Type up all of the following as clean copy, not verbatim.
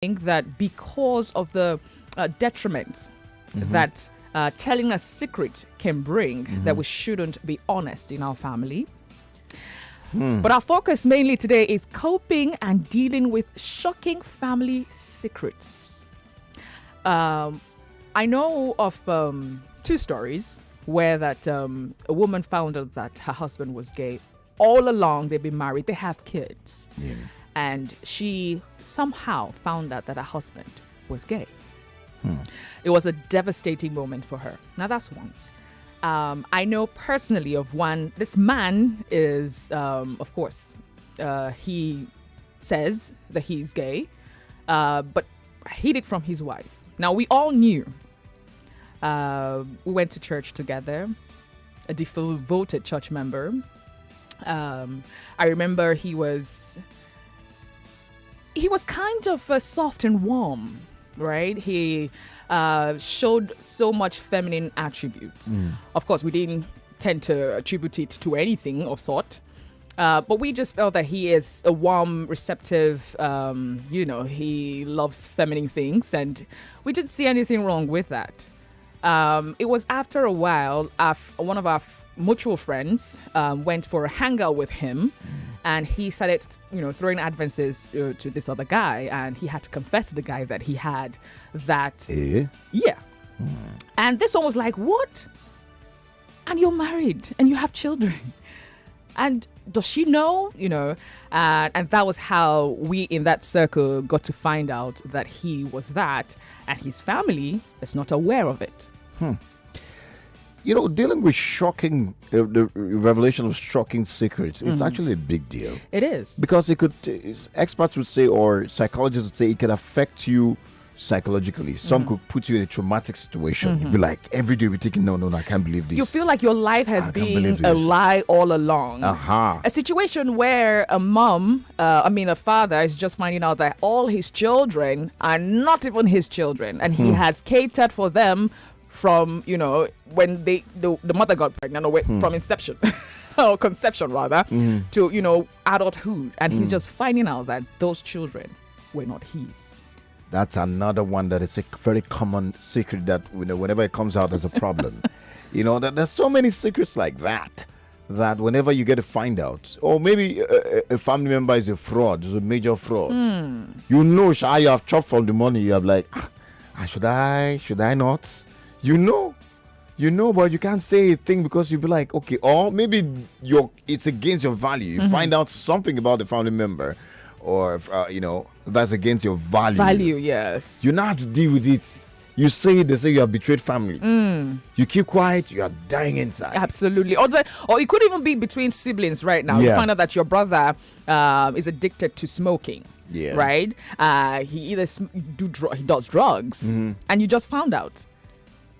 think that because of the detriments that telling a secret can bring, that we shouldn't be honest in our family. But our focus mainly today is coping and dealing with shocking family secrets. I know of 2 stories where that a woman found out that her husband was gay. All along, they've been married, they have kids. Yeah. And she somehow found out that her husband was gay. It was a devastating moment for her. Now, that's one. I know personally of one. This man is, of course, he says that he's gay, but hid it from his wife. Now, we all knew. We went to church together, a devoted church member. I remember he was kind of soft and warm, right? He showed so much feminine attributes. Of course, we didn't tend to attribute it to anything of sort. But we just felt that he is a warm, receptive, he loves feminine things, and we didn't see anything wrong with that. It was after a while, one of our mutual friends went for a hangout with him, and he started, throwing advances to this other guy, and he had to confess to the guy that he had that. Yeah. And this one was like, what? And you're married, and you have children. And does she know? And that was how we in that circle got to find out that he was that, and his family is not aware of it. Dealing with shocking, the revelation of shocking secrets, it's actually a big deal. It is. Because experts would say, or psychologists would say, it can affect you psychologically. Some could put you in a traumatic situation. You'd be like, every day we're thinking, no, I can't believe this. You feel like your life has been a lie all along. A situation where a father is just finding out that all his children are not even his children, and he has catered for them from, when the mother got pregnant, or from inception, or conception rather, to, adulthood. And he's just finding out that those children were not his. That's another one that is a very common secret that, whenever it comes out, there's a problem. There's so many secrets like that whenever you get to find out, or maybe a family member is a fraud, is a major fraud. You have chopped from the money. You have like, should I not? But you can't say a thing because you'll be like, okay, or maybe it's against your value. You find out something about the family member, or that's against your value. Yes. You now have to deal with it. They say you have betrayed family. You keep quiet, you are dying inside. Absolutely. Or it could even be between siblings right now. You find out that your brother is addicted to smoking. Yeah. Right? He either he does drugs, and you just found out.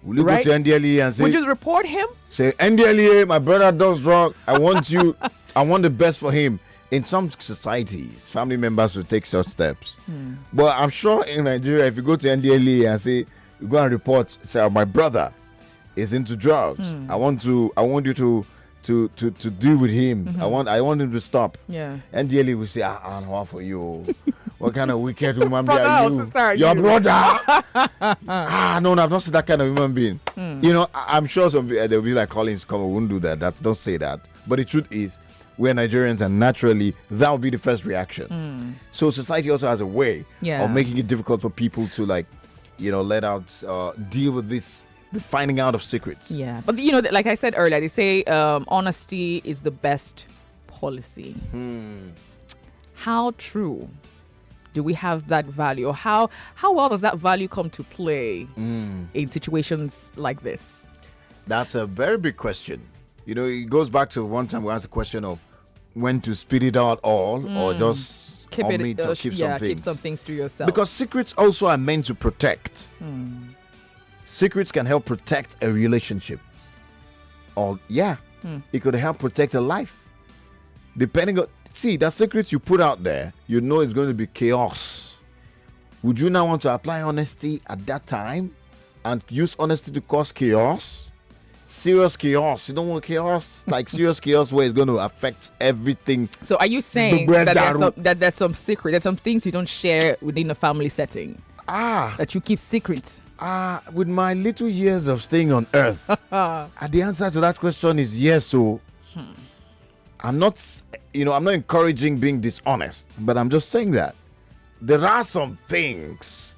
Will you go to NDLEA and say, would you report him? Say, NDLEA, my brother does drugs. I want the best for him. In some societies, family members will take such steps. But I'm sure in Nigeria, if you go to NDLEA and say, you go and report, say, my brother is into drugs. I want you to deal with him. I want him to stop. Yeah. NDLEA will say, how for you? What kind of wicked woman brother are you? Sister, your brother? No, I've not seen that kind of human being. I'm sure they'll be like, Collins, come on, won't do that. Don't say that. But the truth is, we're Nigerians, and naturally, that will be the first reaction. So society also has a way of making it difficult for people to let out, deal with this, the finding out of secrets. Yeah. But, like I said earlier, they say honesty is the best policy. How true do we have that value? Or how well does that value come to play in situations like this? That's a very big question. It goes back to one time we asked the question of when to spit it out all, or just keep some things to yourself. Because secrets also are meant to protect. Secrets can help protect a relationship. It could help protect a life. Depending on, that secrets you put out there, it's going to be chaos. Would you now want to apply honesty at that time and use honesty to cause chaos? serious chaos. You don't want chaos, like serious chaos where it's going to affect everything. So are you saying that there's some secret, there's some things you don't share within a family setting? That you keep secret? With my little years of staying on earth, the answer to that question is yes. So I'm not encouraging being dishonest, but I'm just saying that there are some things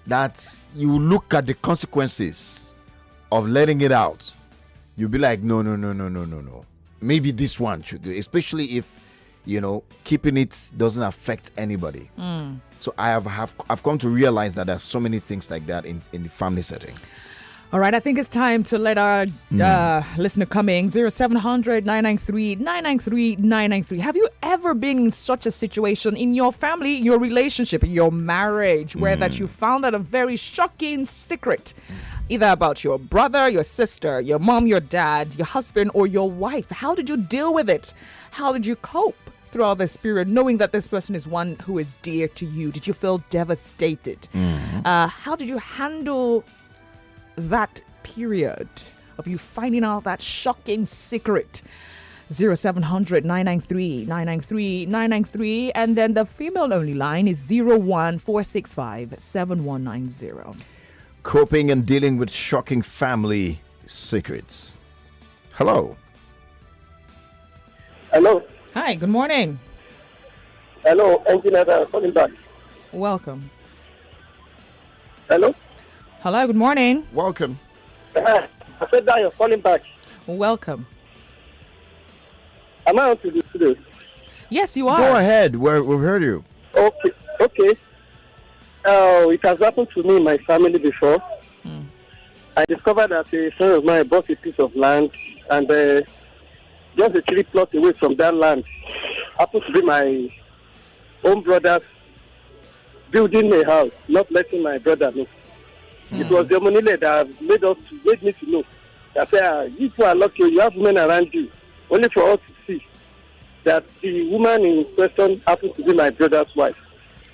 that you look at the consequences of letting it out. You'll be like, no. Maybe this one should go, especially if, keeping it doesn't affect anybody. So I've come to realize that there's so many things like that in the family setting. All right, I think it's time to let our listener come in. 0700 993 993 993. Have you ever been in such a situation in your family, your relationship, your marriage, where that you found out a very shocking secret, either about your brother, your sister, your mom, your dad, your husband, or your wife? How did you deal with it? How did you cope throughout this period, knowing that this person is one who is dear to you? Did you feel devastated? How did you handle that period of you finding out that shocking secret? 0700 993 993 993, and then the female only line is 01465 7190. Coping and dealing with shocking family secrets. Hello. Hi, good morning. Hello, engineer, calling back. Welcome. Hello, good morning. Welcome. I said that you're calling back. Welcome. Am I on to the studio? Yes, you are. Go ahead. We've heard you. Okay. It has happened to me in my family before. I discovered that a son of mine bought a piece of land, and just a 3 plots away from that land happens to be my own brother's building a house, not letting my brother know. It was the money that made me to know. I said, you two are lucky, you have women around you, only for us to see that the woman in question happens to be my brother's wife.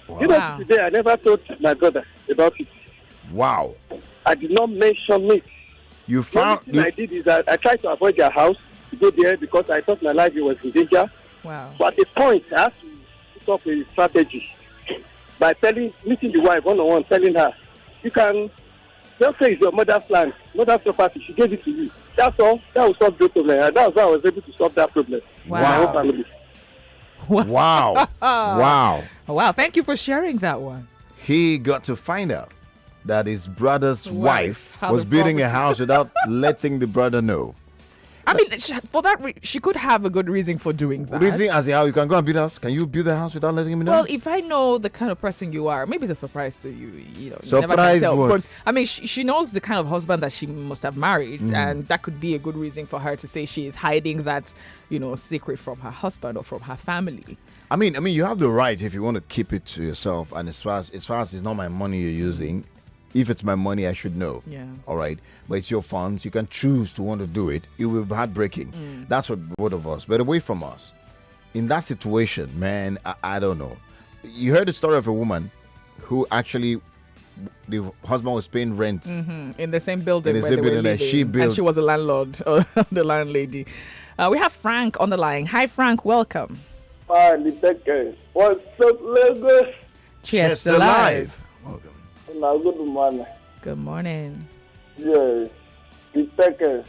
Wow. Today I never told my brother about it. Wow. I did not mention it. You found. The only thing I did is that I tried to avoid their house to go there because I thought my life was in danger. Wow. So at a point, I had to put up a strategy by meeting the wife one-on-one, telling her, you can just say it's your mother's land, mother's property, she gave it to you. That's all. That will solve the problem. And that's how I was able to solve that problem. Wow. My whole family. Wow. Wow. Wow. Thank you for sharing that one. He got to find out that his brother's wife had was the building a property. house without letting the brother know. I mean, for that, she could have a good reason for doing that. Reason as in how you can go and build a house? Can you build a house without letting him know? Well, if I know the kind of person you are, maybe it's a surprise to you. You never Surprise can tell. what? But I mean, she knows the kind of husband that she must have married, and that could be a good reason for her to say she is hiding that, secret from her husband or from her family. I mean, you have the right if you want to keep it to yourself. And as far as it's not my money you're using, if it's my money, I should know. Yeah. All right. But it's your funds. You can choose to want to do it. It will be heartbreaking. That's what both of us. But away from us, in that situation, man, I don't know. You heard the story of a woman who actually, the husband was paying rent In the same building In the where same they were building that living, she built. and she was a landlord or the landlady. We have Frank on the line. Hi, Frank. Welcome. Hi, the Tekes. What's up, Lagos? Cheers to life. Welcome. Now, good morning. Good morning. Yes, the Tekes.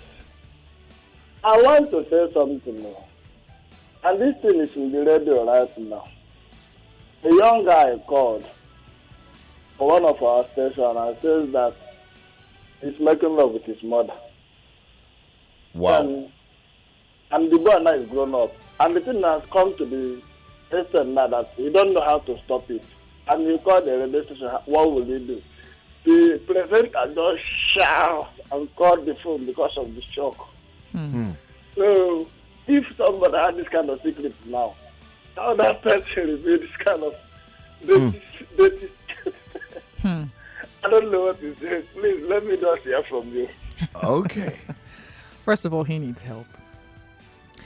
I want to say something now. And this thing is in the radio right now. A young guy called for one of our stations and says that he's making love with his mother. Wow. And the boy now is grown up. And the thing has come to the extent now that he don't know how to stop it. And he called the radio station, what will he do? The presenter just shout and called the phone because of the shock. So, if somebody had this kind of secret now, how that person reveal this kind of dirty I don't know what to say. Please, let me just hear from you. Okay. First of all, he needs help.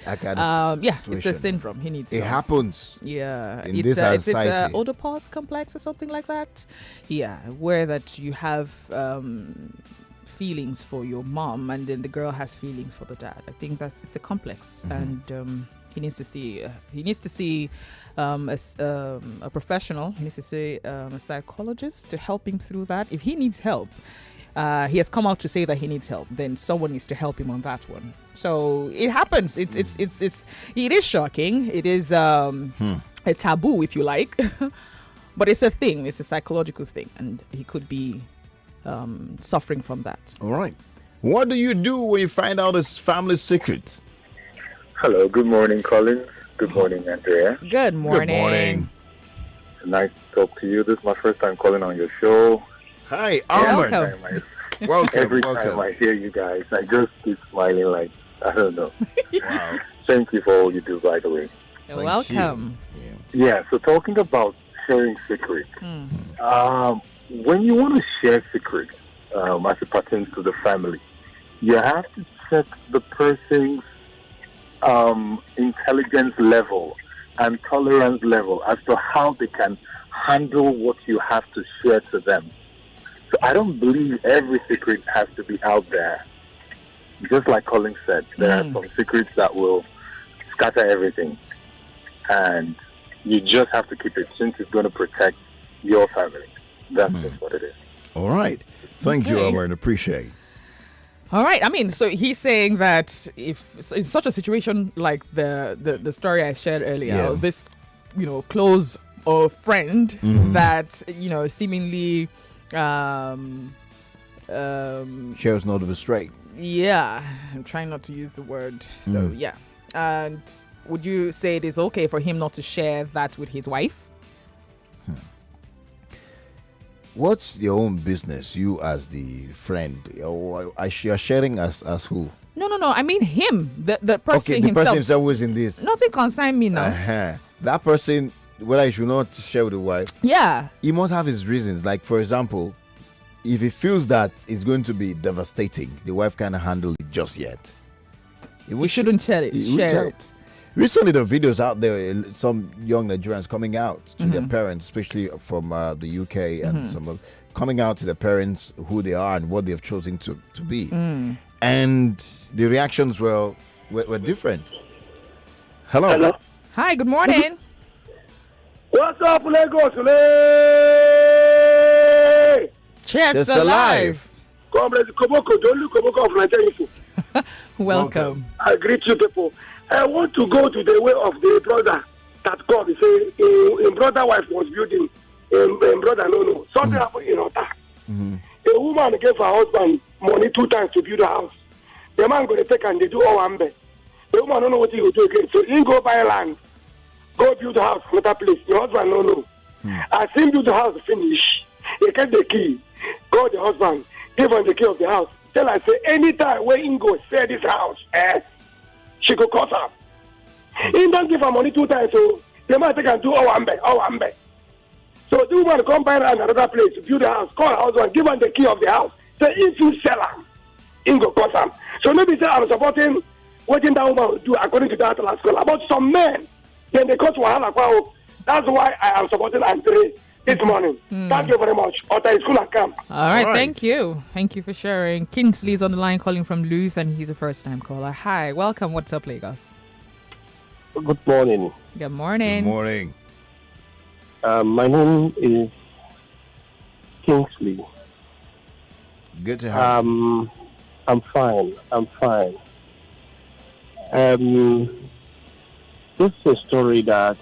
I got Yeah, it's a situation. syndrome. He needs It help. happens. Yeah, in it's this it's society. Oedipus complex or something like that. Yeah, where that you have feelings for your mom, and then the girl has feelings for the dad. I think it's a complex, and he needs to see a professional. He needs to see a psychologist to help him through that. If he needs help, he has come out to say that he needs help, then someone needs to help him on that one. So it happens. It is shocking. It is a taboo, if you like, but it's a thing. It's a psychological thing, and he could be suffering from that. All right. What do you do when you find out his family secret? Hello, good morning, Colin. Good morning, Andrea. Good morning. Good morning. Nice to talk to you. This is my first time calling on your show. Hi, Armand. Welcome. Welcome. Every time welcome. I hear you guys, I just keep smiling like, I don't know. Wow. Thank you for all you do, by the way. You're Thank welcome. you. Yeah, so talking about sharing secrets. When you want to share secrets, as it pertains to the family, you have to check the person's intelligence level and tolerance level as to how they can handle what you have to share to them. So I don't believe every secret has to be out there. Just like Colin said, there are some secrets that will scatter everything. And you just have to keep it since it's going to protect your family. That's just what it is. All right. Thank you, Okay. Armand. Appreciate it. All right. I mean, so he's saying that if in such a situation like the story I shared earlier, Yeah. this close or friend that seemingly Shares not to be straight. yeah, I'm trying not to use the word. So yeah, and would you say it is okay for him not to share that with his wife? What's your own business? You as the friend, you're sharing as who? No. I mean him, the person Okay, the himself. person himself who is in this. Nothing concern me now. Uh-huh. That person, whether he should not share with the wife, Yeah. he must have his reasons. Like, for example, if he feels that it's going to be devastating, the wife can't handle it just yet. We shouldn't tell it. He would Share tell. it. Recently, the videos out there, some young Nigerians coming out to their parents, especially from the UK, and some coming out to their parents who they are and what they've chosen to be. And the reactions were different. Hello. Hello. Hi. Good morning. What's up, Lagos? Cheers Just to alive. life. Comrade Koboko, don't look Koboko of Nigeria Info. Welcome. I greet you people. I want to go to the way of the brother that God say in brother wife was building. In brother no. Something happened in Ota. A woman gave her husband money 2 times to build a house. The man going to take and they do all one bed. The woman don't know what he will do again. So he go buy land, go build a house another place. The husband no know. As him build the house finish, he get the key. Call the husband, give him the key of the house. Tell her say anytime where he go sell this house, she go cost her. He don't give her money 2 times, so the man take and do all one bed. So the woman come buy land another place, build a house, call her husband, give him the key of the house. Say if you sell her, he go cost her. So maybe say I'm supporting what that woman will do according to that last call. About some men, then they cause wahala. That's why I am supporting Andre this morning. Thank you very much. Ota is school and camp. All right. All right. Thank you. Thank you for sharing. Kingsley's on the line calling from Luth, and he's a first-time caller. Hi. Welcome. What's up, Lagos? Good morning. Good morning. Good morning. My name is Kingsley. Good to have you. I'm fine. This is a story that's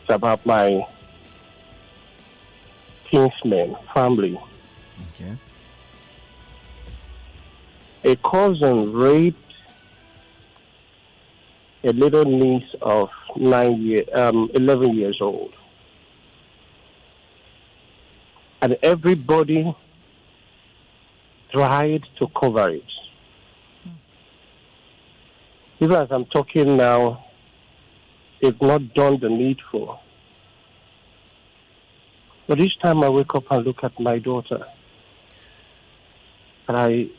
about my kinsman family. Okay. A cousin raped a little niece of 11 years old. And everybody tried to cover it. Even as I'm talking now, they've not done the needful. But each time I wake up and look at my daughter, and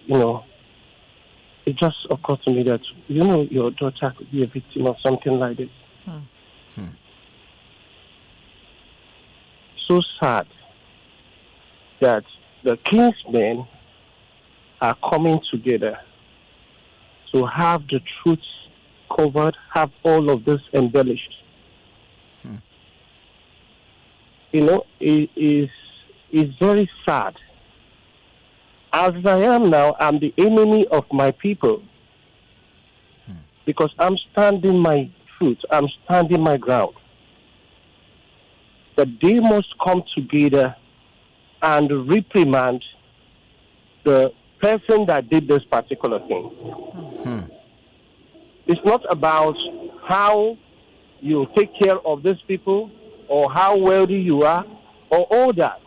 it just occurred to me that, your daughter could be a victim of something like this. So sad that the kinsman are coming together to have the truth covered, have all of this embellished. It is very sad. As I am now, I'm the enemy of my people because I'm standing my truth. I'm standing my ground. But they must come together and reprimand the person that did this particular thing. It's not about how you take care of these people or how wealthy you are or all that.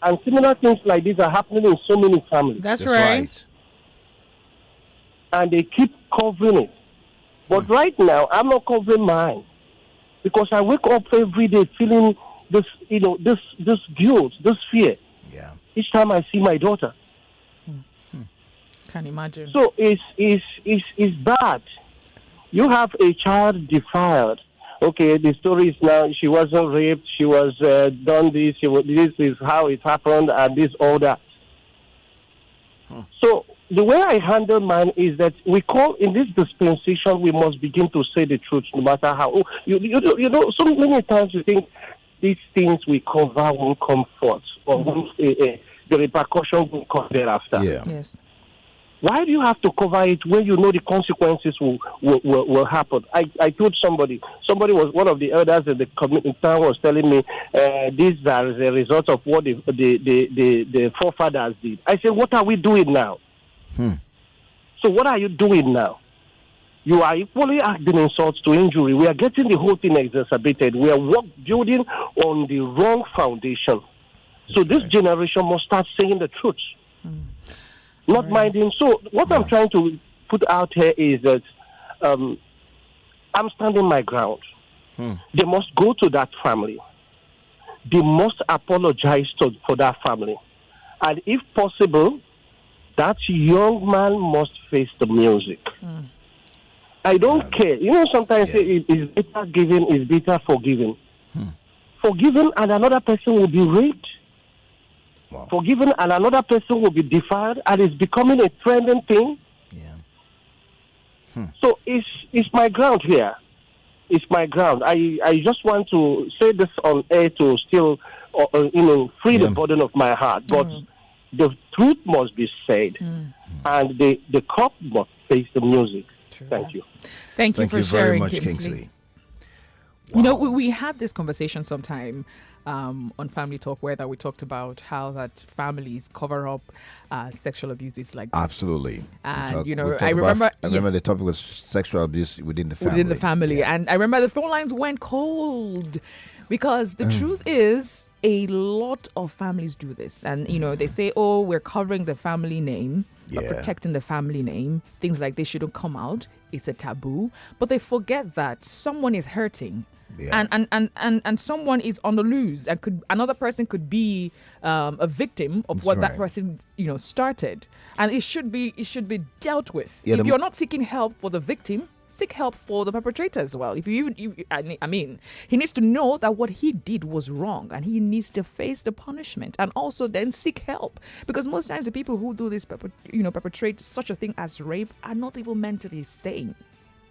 And similar things like this are happening in so many families. That's right. And they keep covering it. But right now, I'm not covering mine because I wake up every day feeling this guilt, this fear. Yeah. Each time I see my daughter. Can imagine. So it's bad. You have a child defiled. Okay, the story is now she wasn't raped, she was done this, this is how it happened, and this, all that. So the way I handle mine is that we call in this dispensation, we must begin to say the truth, no matter how. You know, so many times you think these things we cover won't come forth, or the repercussion will come thereafter. Yeah. Yes. Why do you have to cover it when you know the consequences will happen? I told somebody was one of the elders in the community town was telling me these are the result of what the forefathers did. I said, what are we doing now? So what are you doing now? You are equally adding insults to injury. We are getting the whole thing exacerbated. We are building on the wrong foundation. So this generation must start saying the truth. Not minding. So what I'm trying to put out here is that I'm standing my ground. They must go to that family. They must apologize for that family. And if possible, that young man must face the music. I don't care. You know, sometimes it's better giving is better forgiving. Forgiven and another person will be raped. Wow. Forgiven and another person will be defiled, and it's becoming a trending thing. So it's my ground here. It's my ground. I just want to say this on air to still, free the burden of my heart. But the truth must be said, and the cop must face the music. True. Thank you. Thank you for sharing, very much, Kingsley. Wow. You know, we had this conversation sometime on Family Talk where that we talked about how that families cover up sexual abuses like this. Absolutely. And, I remember the topic was sexual abuse within the family. Yeah. And I remember the phone lines went cold because the truth is a lot of families do this. And, they say, oh, we're covering the family name, protecting the family name. Things like this shouldn't come out. It's a taboo. But they forget that someone is hurting. Yeah. And someone is on the loose, and another person could be a victim of what that person started, and it should be dealt with. If you're not seeking help for the victim, seek help for the perpetrator as well. If he needs to know that what he did was wrong, and he needs to face the punishment, and also then seek help, because most times the people who do this perpetrate such a thing as rape are not even mentally sane.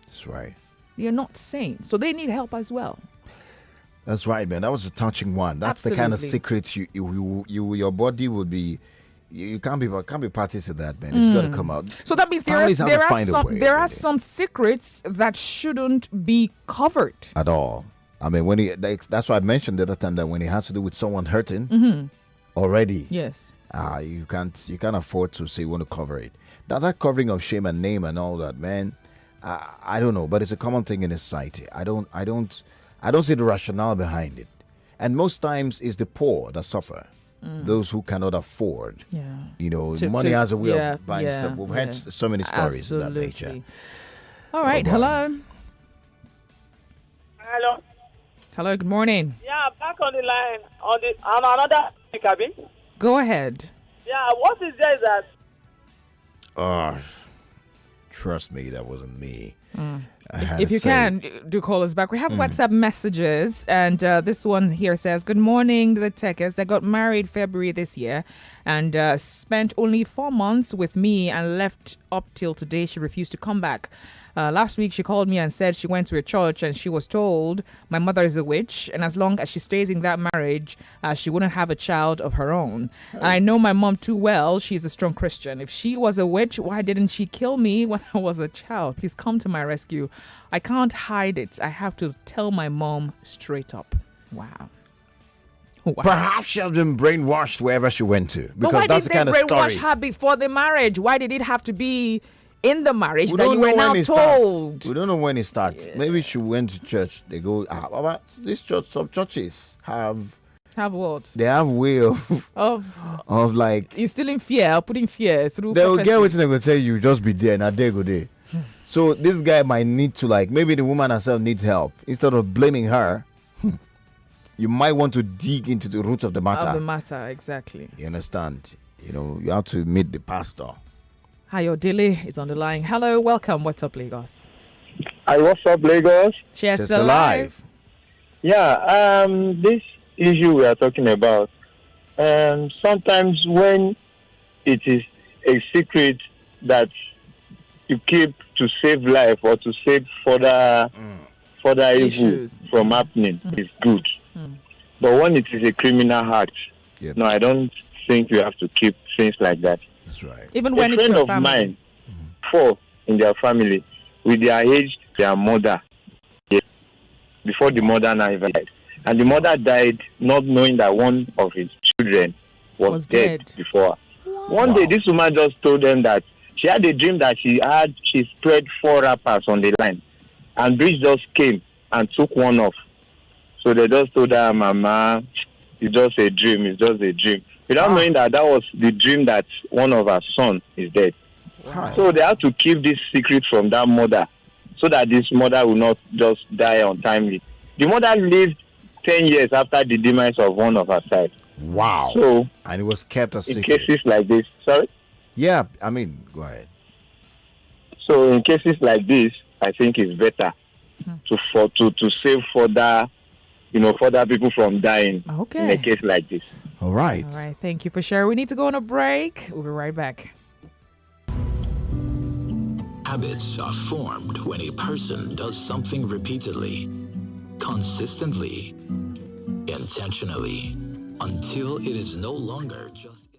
That's right. You're not sane, so they need help as well. That's right, man. That was a touching one. That's Absolutely. the kind of secrets your body will be. You can't be party to that, man. It's got to come out. So that means there are some secrets that shouldn't be covered at all. I mean, that's why I mentioned the other time that when it has to do with someone hurting already, yes, you can't afford to say you want to cover it. That covering of shame and name and all that, man. I don't know, but it's a common thing in society. I don't see the rationale behind it, and most times it's the poor that suffer. Those who cannot afford. Money has a way of buying stuff. We've had so many stories of that nature. All right, hello. Hello, good morning. Yeah, back on the line on another cabin. Go ahead. Yeah, what is there is that Trust me, that wasn't me. I had If to you say. can, do call us back. We have WhatsApp messages, and this one here says, "Good morning, the Tekes. They got married February this year, and spent only 4 months with me, and left up till today. She refused to come back. Last week, she called me and said she went to a church and she was told my mother is a witch, and as long as she stays in that marriage, she wouldn't have a child of her own. And I know my mom too well. She's a strong Christian. If she was a witch, why didn't she kill me when I was a child? Please come to my rescue. I can't hide it. I have to tell my mom straight up." Wow. Wow. Perhaps she has been brainwashed wherever she went to. But Because why that's did the they kind of brainwash story. her before the marriage? Why did it have to be in the marriage We that don't you know were now when it starts. told? We don't know when it starts. Maybe she went to church. They go, but this church, some churches have What? they have way of Of like you still in fear, putting fear through they will prophecy. get what they will tell you. Just be there, and a day go there. So this guy might need to maybe the woman herself needs help instead of blaming her. You might want to dig into the root of the matter. Of the matter, exactly. You understand? You have to meet the pastor. Ayodele is on the line. Hello, welcome. What's up, Lagos? Hi, what's up, Lagos? Cheers Just alive. Yeah, this issue we are talking about, sometimes when it is a secret that you keep to save life or to save further evil Issues. from happening is good. But when it is a criminal act, Yep. no, I don't think you have to keep things like that. That's right. Even when A it's friend your of family. mine, 4 in their family, with their age, their mother, before the mother now even died. And the mother died not knowing that one of his children was dead before. One day, this woman just told them that she had a dream that she spread 4 wrappers on the line. And Bridge just came and took one off. So they just told her, "Mama, it's just a dream, it's just a dream." Without knowing that was the dream that one of her son is dead. Wow. So they have to keep this secret from that mother so that this mother will not just die untimely. The mother lived 10 years after the demise of one of her side. Wow. So, And it was kept a in secret. cases like this, sorry? Yeah, I mean, go ahead. So, in cases like this, I think it's better to save further people from dying in a Okay. case like this. All right. All right. Thank you for sharing. We need to go on a break. We'll be right back. Habits are formed when a person does something repeatedly, consistently, intentionally, until it is no longer just